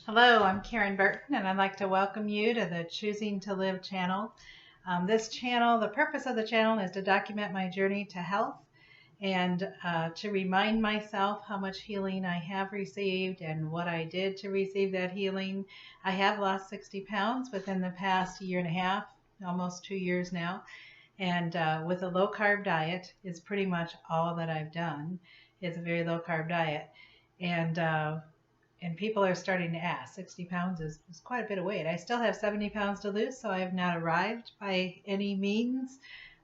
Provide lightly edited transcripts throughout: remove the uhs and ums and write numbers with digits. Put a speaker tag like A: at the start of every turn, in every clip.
A: Hello, I'm Karen Burton, and I'd like to welcome you to the Choosing to Live channel. This channel, the purpose of the channel is to document my journey to health and to remind myself how much healing I have received and what I did to receive that healing. I have lost 60 pounds within the past year and a half, almost 2 years now, and with a low carb diet is pretty much all that I've done. It's a very low carb diet. And people are starting to ask. 60 pounds is quite a bit of weight. I still have 70 pounds to lose, so I have not arrived by any means,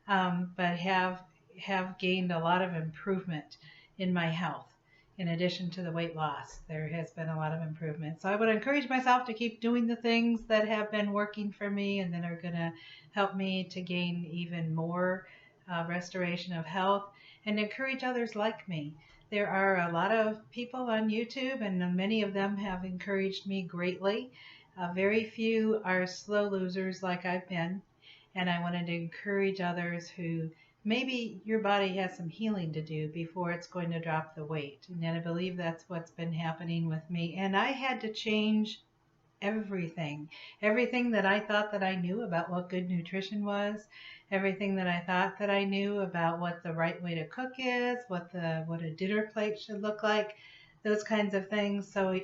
A: but have gained a lot of improvement in my health. In addition to the weight loss, there has been a lot of improvement. So I would encourage myself to keep doing the things that have been working for me and that are going to help me to gain even more restoration of health, and encourage others like me. There are a lot of people on YouTube, and many of them have encouraged me greatly. Very few are slow losers like I've been, and I wanted to encourage others who maybe your body has some healing to do before it's going to drop the weight. And I believe that's what's been happening with me. And I had to change everything. Everything that I thought that I knew about what good nutrition was, everything that I thought that I knew about what the right way to cook is, what a dinner plate should look like, those kinds of things. So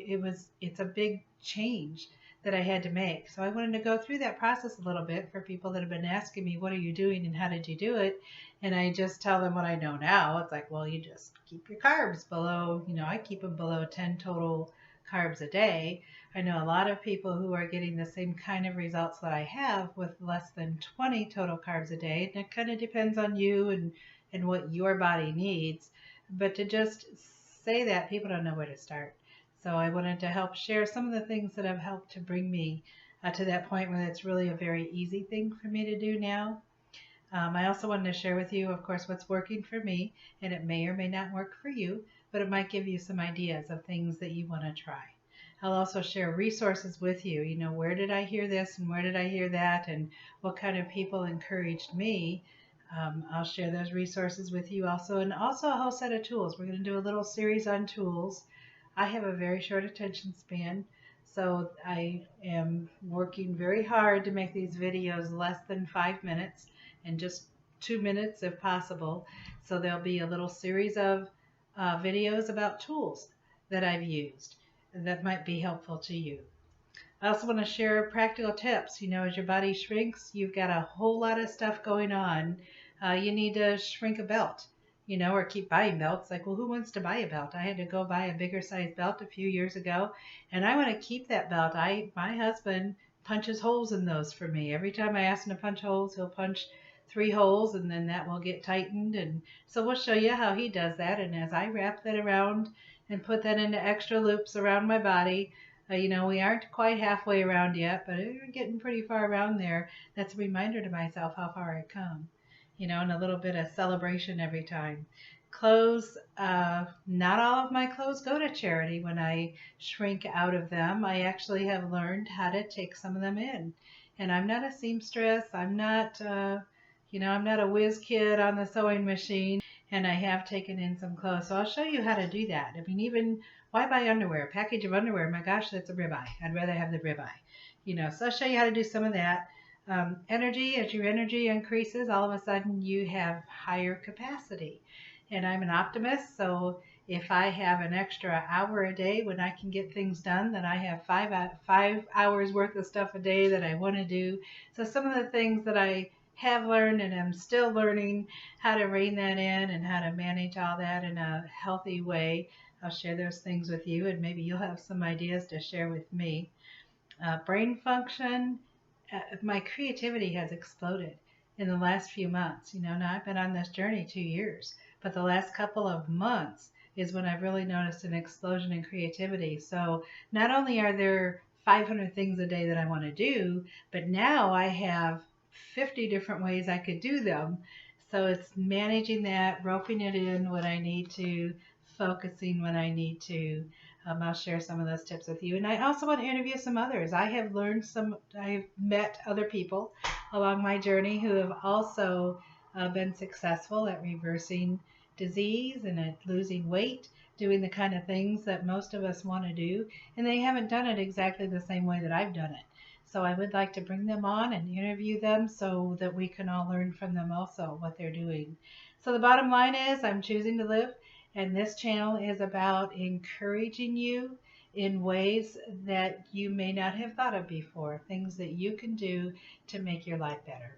A: it's a big change that I had to make. So I wanted to go through that process a little bit for people that have been asking me, what are you doing and how did you do it? And I just tell them what I know now. It's like, well, you just keep your carbs below, I keep them below 10 total carbs a day. I know a lot of people who are getting the same kind of results that I have with less than 20 total carbs a day. And it kind of depends on you and what your body needs. But to just say that, people don't know where to start. So I wanted to help share some of the things that have helped to bring me to that point where it's really a very easy thing for me to do now. I also wanted to share with you, of course, what's working for me, and it may or may not work for you, but it might give you some ideas of things that you want to try. I'll also share resources with you. Where did I hear this and where did I hear that, and what kind of people encouraged me. I'll share those resources with you also, and also a whole set of tools. We're going to do a little series on tools. I have a very short attention span, so I am working very hard to make these videos less than 5 minutes and just 2 minutes if possible. So there'll be a little series of videos about tools that I've used that might be helpful to you. I also want to share practical tips. As your body shrinks, you've got a whole lot of stuff going on. You need to shrink a belt, or keep buying belts. Like, well, who wants to buy a belt? I had to go buy a bigger size belt a few years ago, and I want to keep that belt. My husband punches holes in those for me. Every time I ask him to punch holes, he'll punch 3 holes, and then that will get tightened. And so we'll show you how he does that. And as I wrap that around and put that into extra loops around my body, we aren't quite halfway around yet, but we're getting pretty far around there. That's a reminder to myself how far I've come, and a little bit of celebration every time. Clothes, not all of my clothes go to charity when I shrink out of them. I actually have learned how to take some of them in. And I'm not a seamstress. I'm not, I'm not a whiz kid on the sewing machine, and I have taken in some clothes. So I'll show you how to do that. I mean, even why buy underwear? A package of underwear, my gosh, that's a ribeye. I'd rather have the ribeye. So I'll show you how to do some of that. Energy, as your energy increases, all of a sudden you have higher capacity. And I'm an optimist, so if I have an extra hour a day when I can get things done, then I have 5 hours worth of stuff a day that I want to do. So some of the things that I have learned and I'm still learning how to rein that in and how to manage all that in a healthy way. I'll share those things with you, and maybe you'll have some ideas to share with me. Brain function, my creativity has exploded in the last few months. Now I've been on this journey 2 years, but the last couple of months is when I've really noticed an explosion in creativity. So not only are there 500 things a day that I want to do, but now I have 50 different ways I could do them. So it's managing that, roping it in when I need to, focusing when I need to. I'll share some of those tips with you. And I also want to interview some others. I've met other people along my journey who have also been successful at reversing disease and at losing weight. doing the kind of things that most of us want to do, and they haven't done it exactly the same way that I've done it. So I would like to bring them on and interview them so that we can all learn from them also what they're doing. So the bottom line is I'm choosing to live, and this channel is about encouraging you in ways that you may not have thought of before, things that you can do to make your life better.